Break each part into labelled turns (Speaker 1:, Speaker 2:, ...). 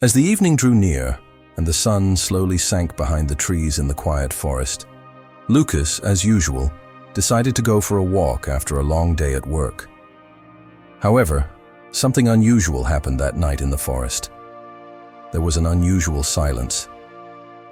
Speaker 1: As the evening drew near and the sun slowly sank behind the trees in the quiet forest, Lucas, as usual, decided to go for a walk after a long day at work. However, something unusual happened that night in the forest. There was an unusual silence,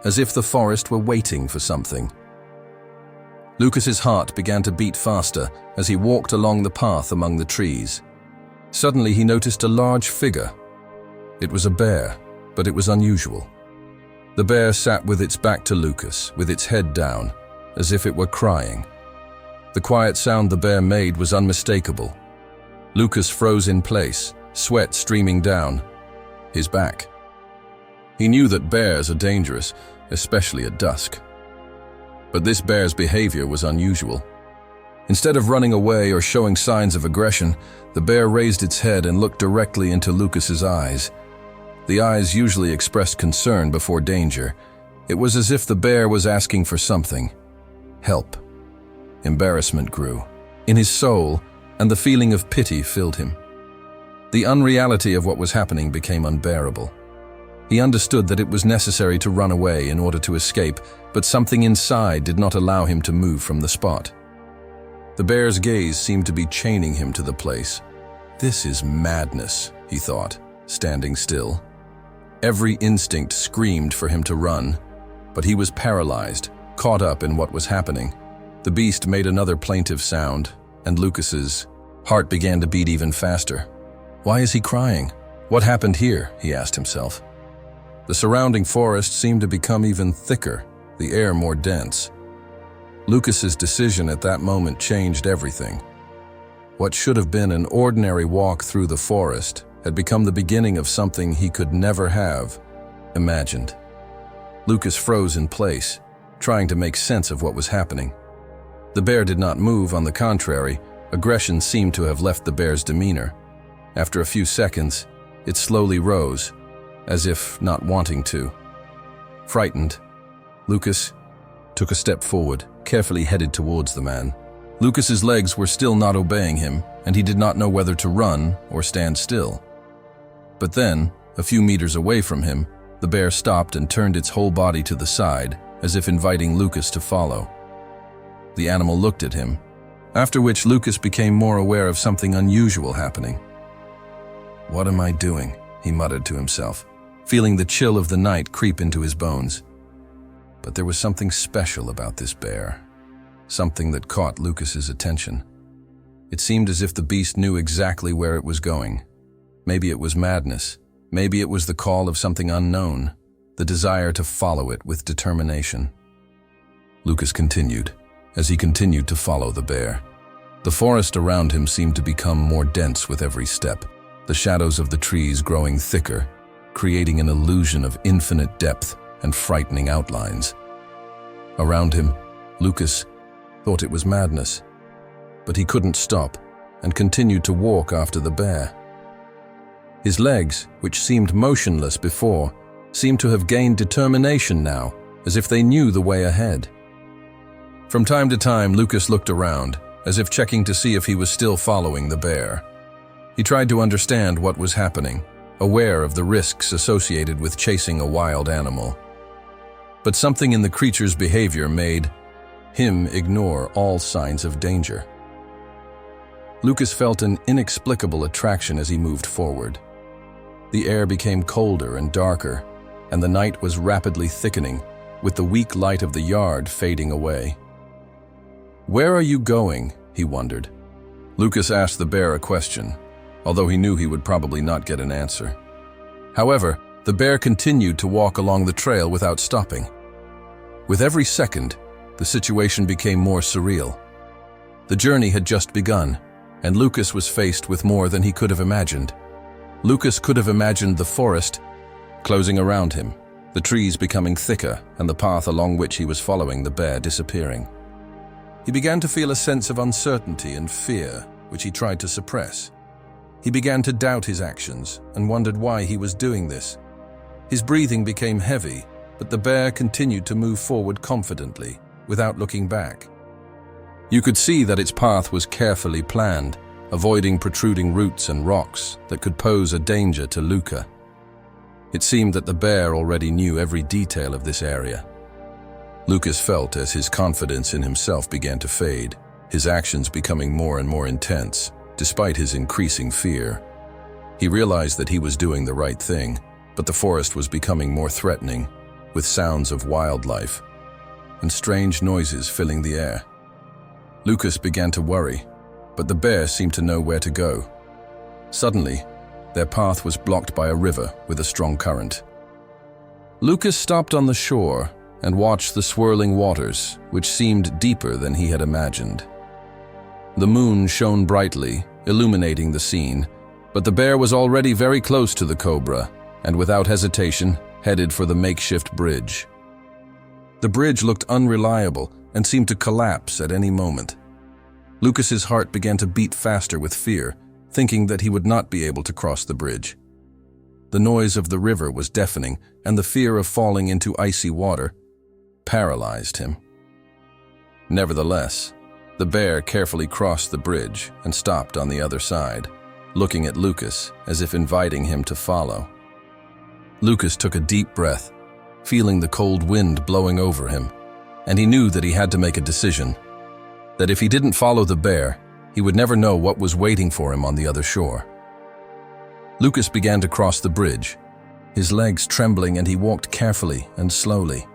Speaker 1: as if the forest were waiting for something. Lucas's heart began to beat faster as he walked along the path among the trees. Suddenly he noticed a large figure. It was a bear, but it was unusual. The bear sat with its back to Lucas, with its head down, as if it were crying. The quiet sound the bear made was unmistakable. Lucas froze in place, sweat streaming down his back. He knew that bears are dangerous, especially at dusk. But this bear's behavior was unusual. Instead of running away or showing signs of aggression, the bear raised its head and looked directly into Lucas's eyes. The eyes usually expressed concern before danger. It was as if the bear was asking for something. Help. Embarrassment grew in his soul, and the feeling of pity filled him. The unreality of what was happening became unbearable. He understood that it was necessary to run away in order to escape, but something inside did not allow him to move from the spot. The bear's gaze seemed to be chaining him to the place. This is madness, he thought, standing still. Every instinct screamed for him to run, but he was paralyzed, caught up in what was happening. The beast made another plaintive sound, and Lucas's heart began to beat even faster. Why is he crying? What happened here? He asked himself. The surrounding forest seemed to become even thicker, the air more dense. Lucas's decision at that moment changed everything. What should have been an ordinary walk through the forest had become the beginning of something he could never have imagined. Lucas froze in place, trying to make sense of what was happening. The bear did not move, on the contrary, aggression seemed to have left the bear's demeanor. After a few seconds, it slowly rose, as if not wanting to. Frightened, Lucas took a step forward, carefully headed towards the man. Lucas's legs were still not obeying him, and he did not know whether to run or stand still. But then, a few meters away from him, the bear stopped and turned its whole body to the side, as if inviting Lucas to follow. The animal looked at him, after which Lucas became more aware of something unusual happening. "What am I doing?" he muttered to himself, feeling the chill of the night creep into his bones. But there was something special about this bear, something that caught Lucas's attention. It seemed as if the beast knew exactly where it was going. Maybe it was madness, maybe it was the call of something unknown, the desire to follow it with determination. Lucas continued, as he continued to follow the bear. The forest around him seemed to become more dense with every step, the shadows of the trees growing thicker, creating an illusion of infinite depth and frightening outlines. Around him, Lucas thought it was madness, but he couldn't stop and continued to walk after the bear. His legs, which seemed motionless before, seemed to have gained determination now, as if they knew the way ahead. From time to time, Lucas looked around, as if checking to see if he was still following the bear. He tried to understand what was happening, aware of the risks associated with chasing a wild animal. But something in the creature's behavior made him ignore all signs of danger. Lucas felt an inexplicable attraction as he moved forward. The air became colder and darker, and the night was rapidly thickening, with the weak light of the yard fading away. "Where are you going?" he wondered. Lucas asked the bear a question, although he knew he would probably not get an answer. However, the bear continued to walk along the trail without stopping. With every second, the situation became more surreal. The journey had just begun, and Lucas was faced with more than he could have imagined. Lucas could have imagined the forest closing around him, the trees becoming thicker, and the path along which he was following the bear disappearing. He began to feel a sense of uncertainty and fear, which he tried to suppress. He began to doubt his actions and wondered why he was doing this. His breathing became heavy, but the bear continued to move forward confidently, without looking back. You could see that its path was carefully planned, avoiding protruding roots and rocks that could pose a danger to Lucas. It seemed that the bear already knew every detail of this area. Lucas felt as his confidence in himself began to fade, his actions becoming more and more intense, despite his increasing fear. He realized that he was doing the right thing, but the forest was becoming more threatening, with sounds of wildlife and strange noises filling the air. Lucas began to worry, but the bear seemed to know where to go. Suddenly, their path was blocked by a river with a strong current. Lucas stopped on the shore and watched the swirling waters, which seemed deeper than he had imagined. The moon shone brightly, illuminating the scene, but the bear was already very close to the cobra, and without hesitation, headed for the makeshift bridge. The bridge looked unreliable and seemed to collapse at any moment. Lucas's heart began to beat faster with fear, thinking that he would not be able to cross the bridge. The noise of the river was deafening, and the fear of falling into icy water paralyzed him. Nevertheless, the bear carefully crossed the bridge and stopped on the other side, looking at Lucas as if inviting him to follow. Lucas took a deep breath, feeling the cold wind blowing over him, and he knew that he had to make a decision, that if he didn't follow the bear, he would never know what was waiting for him on the other shore. Lucas began to cross the bridge, his legs trembling, and he walked carefully and slowly.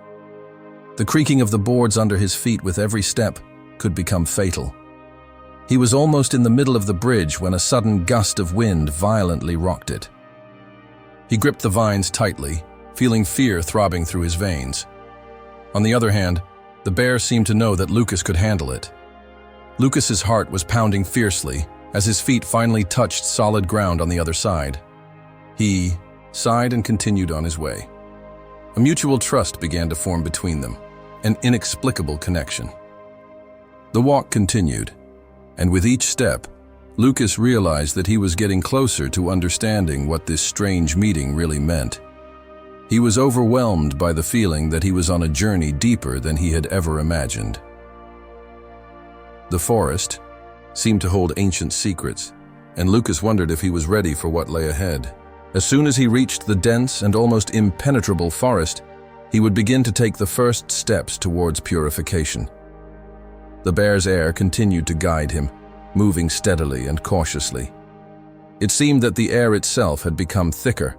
Speaker 1: The creaking of the boards under his feet with every step could become fatal. He was almost in the middle of the bridge when a sudden gust of wind violently rocked it. He gripped the vines tightly, feeling fear throbbing through his veins. On the other hand, the bear seemed to know that Lucas could handle it. Lucas's heart was pounding fiercely as his feet finally touched solid ground on the other side. He sighed and continued on his way. A mutual trust began to form between them, an inexplicable connection. The walk continued, and with each step, Lucas realized that he was getting closer to understanding what this strange meeting really meant. He was overwhelmed by the feeling that he was on a journey deeper than he had ever imagined. The forest seemed to hold ancient secrets, and Lucas wondered if he was ready for what lay ahead. As soon as he reached the dense and almost impenetrable forest, he would begin to take the first steps towards purification. The bear's air continued to guide him, moving steadily and cautiously. It seemed that the air itself had become thicker,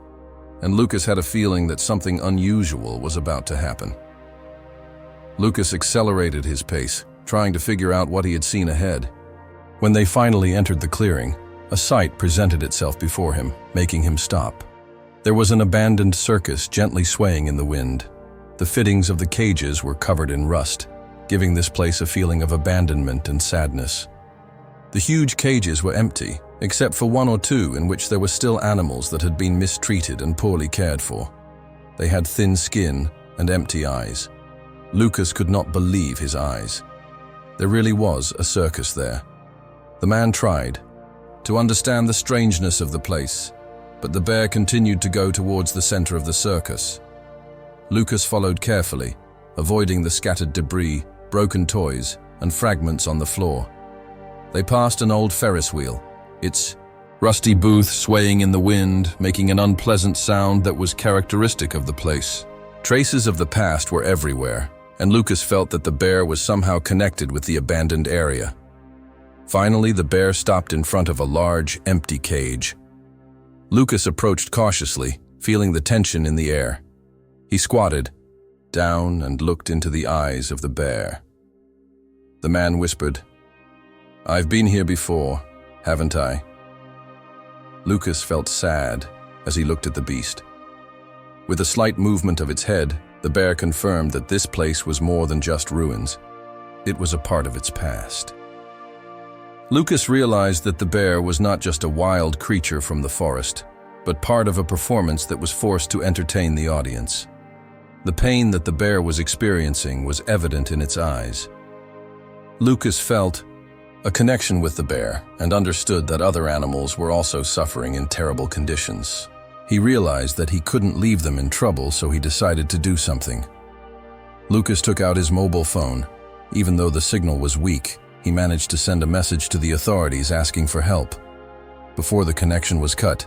Speaker 1: and Lucas had a feeling that something unusual was about to happen. Lucas accelerated his pace, trying to figure out what he had seen ahead. When they finally entered the clearing, a sight presented itself before him, making him stop. There was an abandoned circus gently swaying in the wind. The fittings of the cages were covered in rust, giving this place a feeling of abandonment and sadness. The huge cages were empty, except for one or two in which there were still animals that had been mistreated and poorly cared for. They had thin skin and empty eyes. Lucas could not believe his eyes. There really was a circus there. The man tried to understand the strangeness of the place, but the bear continued to go towards the center of the circus. Lucas followed carefully, avoiding the scattered debris, broken toys, and fragments on the floor. They passed an old Ferris wheel, its rusty booth swaying in the wind, making an unpleasant sound that was characteristic of the place. Traces of the past were everywhere, and Lucas felt that the bear was somehow connected with the abandoned area. Finally, the bear stopped in front of a large, empty cage. Lucas approached cautiously, feeling the tension in the air. He squatted down and looked into the eyes of the bear. The man whispered, "I've been here before, haven't I?" Lucas felt sad as he looked at the beast. With a slight movement of its head, the bear confirmed that this place was more than just ruins. It was a part of its past. Lucas realized that the bear was not just a wild creature from the forest, but part of a performance that was forced to entertain the audience. The pain that the bear was experiencing was evident in its eyes. Lucas felt a connection with the bear and understood that other animals were also suffering in terrible conditions. He realized that he couldn't leave them in trouble, so he decided to do something. Lucas took out his mobile phone. Even though the signal was weak, he managed to send a message to the authorities asking for help. Before the connection was cut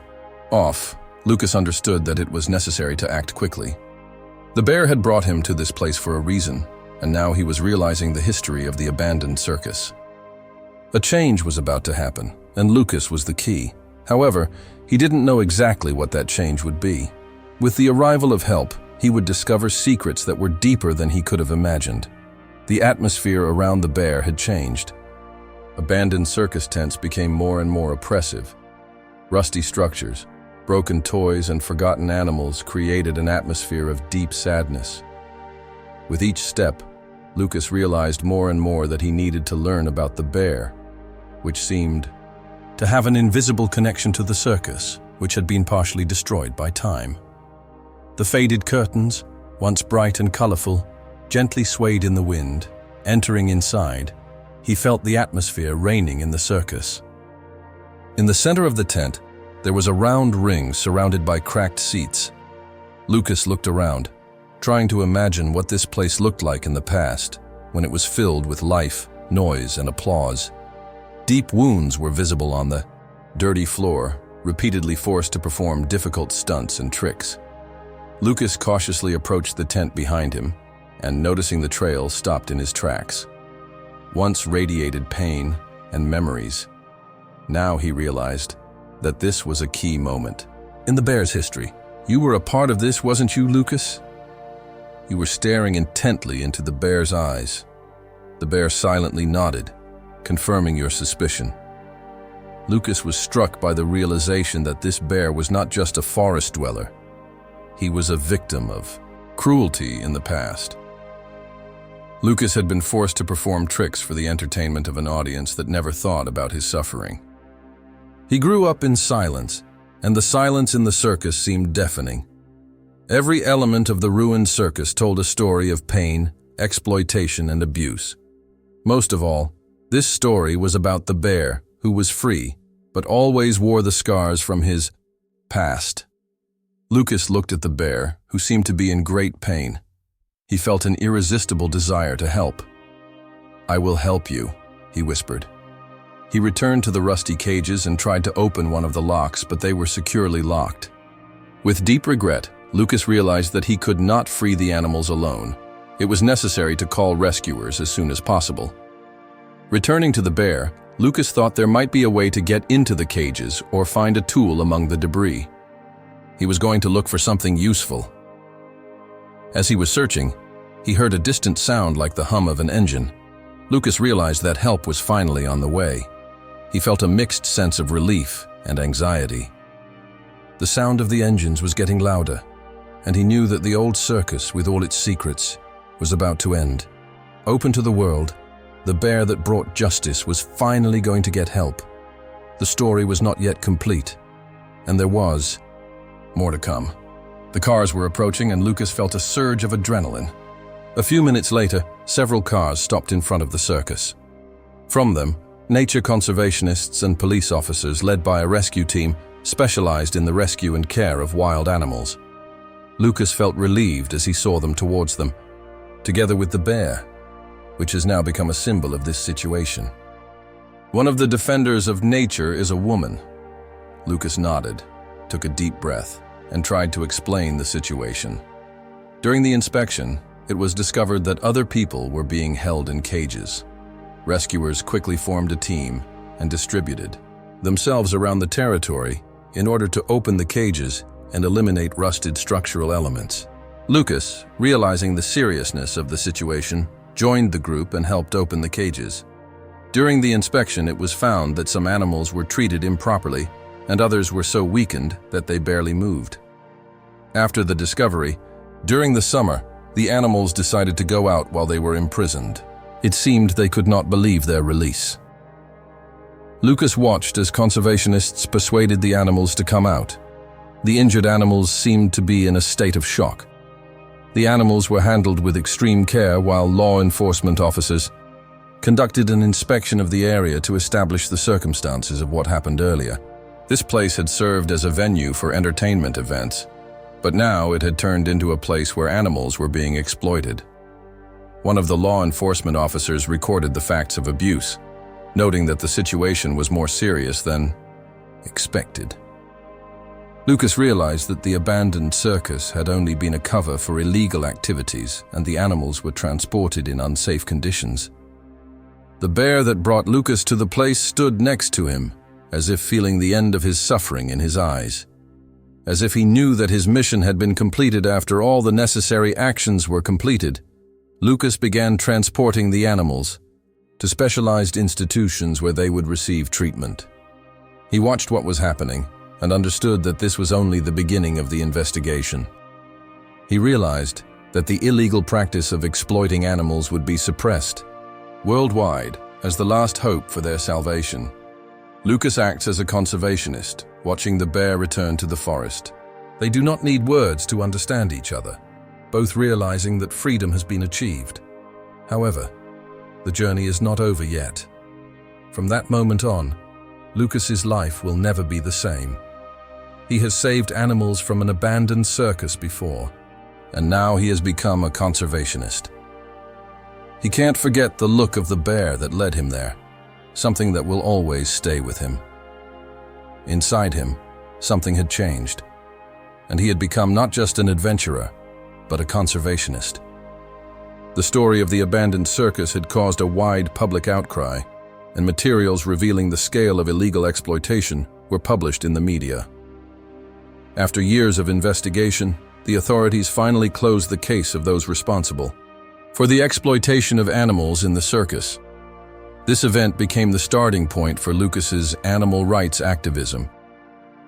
Speaker 1: off, Lucas understood that it was necessary to act quickly. The bear had brought him to this place for a reason, and now he was realizing the history of the abandoned circus. A change was about to happen, and Lucas was the key. However, he didn't know exactly what that change would be. With the arrival of help, he would discover secrets that were deeper than he could have imagined. The atmosphere around the bear had changed. Abandoned circus tents became more and more oppressive. Rusty structures, broken toys, and forgotten animals created an atmosphere of deep sadness. With each step, Lucas realized more and more that he needed to learn about the bear, which seemed to have an invisible connection to the circus, which had been partially destroyed by time. The faded curtains, once bright and colorful, gently swayed in the wind. Entering inside, he felt the atmosphere reigning in the circus. In the center of the tent, there was a round ring surrounded by cracked seats. Lucas looked around, trying to imagine what this place looked like in the past, when it was filled with life, noise, and applause. Deep wounds were visible on the dirty floor, repeatedly forced to perform difficult stunts and tricks. Lucas cautiously approached the tent behind him, and noticing the trail, stopped in his tracks. Once radiated pain and memories, now he realized that this was a key moment in the bear's history. "You were a part of this, wasn't you, Lucas?" You were staring intently into the bear's eyes. The bear silently nodded, confirming your suspicion. Lucas was struck by the realization that this bear was not just a forest dweller. He was a victim of cruelty in the past. Lucas had been forced to perform tricks for the entertainment of an audience that never thought about his suffering. He grew up in silence, and the silence in the circus seemed deafening. Every element of the ruined circus told a story of pain, exploitation, and abuse. Most of all, this story was about the bear, who was free, but always wore the scars from his past. Lucas looked at the bear, who seemed to be in great pain. He felt an irresistible desire to help. "I will help you," he whispered. He returned to the rusty cages and tried to open one of the locks, but they were securely locked. With deep regret, Lucas realized that he could not free the animals alone. It was necessary to call rescuers as soon as possible. Returning to the bear, Lucas thought there might be a way to get into the cages or find a tool among the debris. He was going to look for something useful. As he was searching, he heard a distant sound like the hum of an engine. Lucas realized that help was finally on the way. He felt a mixed sense of relief and anxiety. The sound of the engines was getting louder, and he knew that the old circus, with all its secrets, was about to end. Open to the world, the bear that brought justice was finally going to get help. The story was not yet complete, and there was more to come. The cars were approaching, and Lucas felt a surge of adrenaline. A few minutes later, several cars stopped in front of the circus. From them, nature conservationists and police officers led by a rescue team specialized in the rescue and care of wild animals. Lucas felt relieved as he saw them towards them, together with the bear, which has now become a symbol of this situation. "One of the defenders of nature is a woman." Lucas nodded, took a deep breath, and tried to explain the situation. During the inspection, it was discovered that other people were being held in cages. Rescuers quickly formed a team and distributed themselves around the territory in order to open the cages and eliminate rusted structural elements. Lucas, realizing the seriousness of the situation, joined the group and helped open the cages. During the inspection, it was found that some animals were treated improperly, and others were so weakened that they barely moved. After the discovery, during the summer, the animals decided to go out while they were imprisoned. It seemed they could not believe their release. Lucas watched as conservationists persuaded the animals to come out. The injured animals seemed to be in a state of shock. The animals were handled with extreme care while law enforcement officers conducted an inspection of the area to establish the circumstances of what happened earlier. This place had served as a venue for entertainment events, but now it had turned into a place where animals were being exploited. One of the law enforcement officers recorded the facts of abuse, noting that the situation was more serious than expected. Lucas realized that the abandoned circus had only been a cover for illegal activities, and the animals were transported in unsafe conditions. The bear that brought Lucas to the place stood next to him, as if feeling the end of his suffering in his eyes. As if he knew that his mission had been completed after all the necessary actions were completed, Lucas began transporting the animals to specialized institutions where they would receive treatment. He watched what was happening and understood that this was only the beginning of the investigation. He realized that the illegal practice of exploiting animals would be suppressed worldwide as the last hope for their salvation. Lucas acts as a conservationist, watching the bear return to the forest. They do not need words to understand each other, both realizing that freedom has been achieved. However, the journey is not over yet. From that moment on, Lucas's life will never be the same. He has saved animals from an abandoned circus before, and now he has become a conservationist. He can't forget the look of the bear that led him there, something that will always stay with him. Inside him, something had changed, and he had become not just an adventurer, but a conservationist. The story of the abandoned circus had caused a wide public outcry, and materials revealing the scale of illegal exploitation were published in the media. After years of investigation, the authorities finally closed the case of those responsible for the exploitation of animals in the circus. This event became the starting point for Lucas's animal rights activism.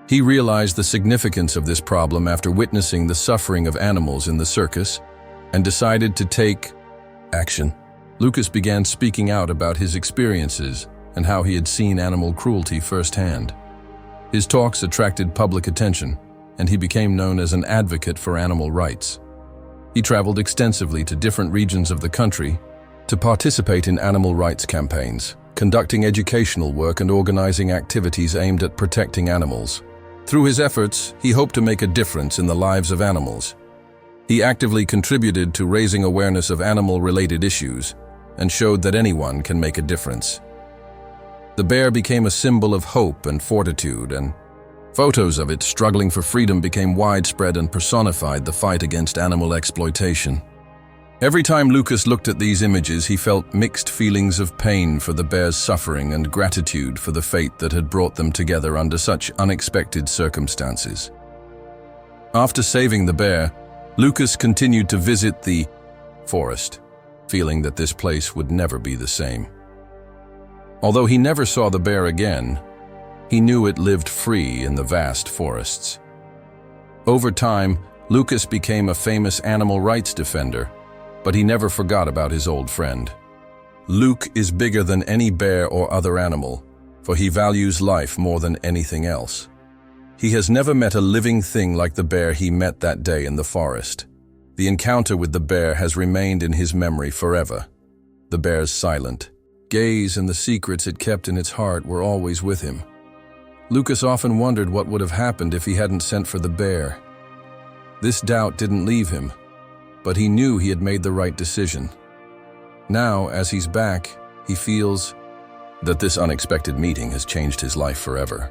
Speaker 1: He realized the significance of this problem after witnessing the suffering of animals in the circus and decided to take action. Lucas began speaking out about his experiences and how he had seen animal cruelty firsthand. His talks attracted public attention, and he became known as an advocate for animal rights. He traveled extensively to different regions of the country to participate in animal rights campaigns, conducting educational work and organizing activities aimed at protecting animals. Through his efforts, he hoped to make a difference in the lives of animals. He actively contributed to raising awareness of animal-related issues and showed that anyone can make a difference. The bear became a symbol of hope and fortitude, and photos of it struggling for freedom became widespread and personified the fight against animal exploitation. Every time Lucas looked at these images, he felt mixed feelings of pain for the bear's suffering and gratitude for the fate that had brought them together under such unexpected circumstances. After saving the bear, Lucas continued to visit the forest, feeling that this place would never be the same. Although he never saw the bear again, he knew it lived free in the vast forests. Over time, Lucas became a famous animal rights defender, but he never forgot about his old friend. Luke is bigger than any bear or other animal, for he values life more than anything else. He has never met a living thing like the bear he met that day in the forest. The encounter with the bear has remained in his memory forever. The bear's silent gaze and the secrets it kept in its heart were always with him. Lucas often wondered what would have happened if he hadn't sent for the bear. This doubt didn't leave him, but he knew he had made the right decision. Now, as he's back, he feels that this unexpected meeting has changed his life forever.